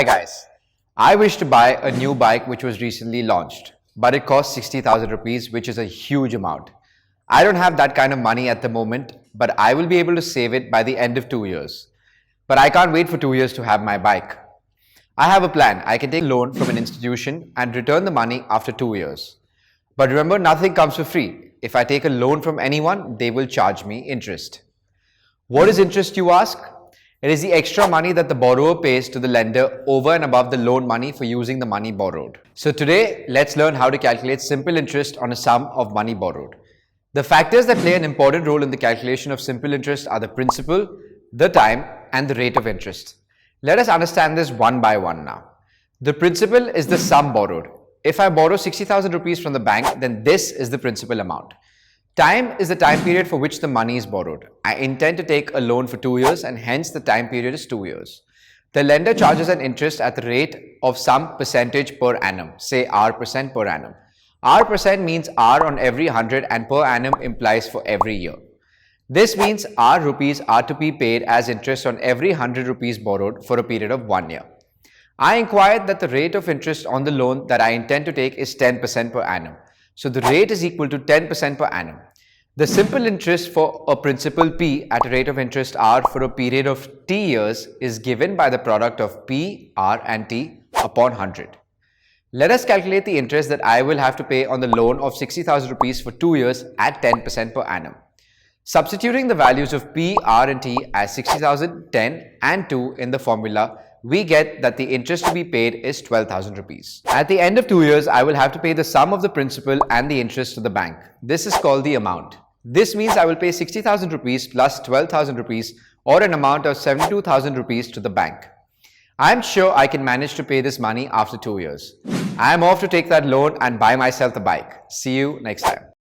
guys, I wish to buy a new bike which was recently launched, but it costs 60,000 rupees, which is a huge amount. I don't have that kind of money at the moment, but I will be able to save it by the end of 2 years. But I can't wait for 2 years to have my bike. I have a plan. I can take a loan from an institution and return the money after 2 years. But remember, nothing comes for free. If I take a loan from anyone, they will charge me interest. What is interest, you ask? It is the extra money that the borrower pays to the lender over and above the loan money for using the money borrowed. So today, let's learn how to calculate simple interest on a sum of money borrowed. The factors that play an important role in the calculation of simple interest are the principal, the time, and the rate of interest. Let us understand this one by one now. The principal is the sum borrowed. If I borrow 60,000 rupees from the bank, then this is the principal amount. Time is the time period for which the money is borrowed. I intend to take a loan for 2 years and hence the time period is 2 years. The lender charges an interest at the rate of some percentage per annum, say R% per annum. R% means R on every 100 and per annum implies for every year. This means R rupees are to be paid as interest on every 100 rupees borrowed for a period of 1 year. I inquired that the rate of interest on the loan that I intend to take is 10% per annum. So the rate is equal to 10% per annum. The simple interest for a principal P at a rate of interest R for a period of T years is given by the product of P, R and T upon 100. Let us calculate the interest that I will have to pay on the loan of 60,000 rupees for 2 years at 10% per annum. Substituting the values of P, R and T as 60,000, 10 and 2 in the formula, we get that the interest to be paid is 12,000 rupees. At the end of 2 years, I will have to pay the sum of the principal and the interest to the bank. This is called the amount. This means I will pay 60,000 rupees plus 12,000 rupees or an amount of 72,000 rupees to the bank. I am sure I can manage to pay this money after 2 years. I am off to take that loan and buy myself the bike. See you next time.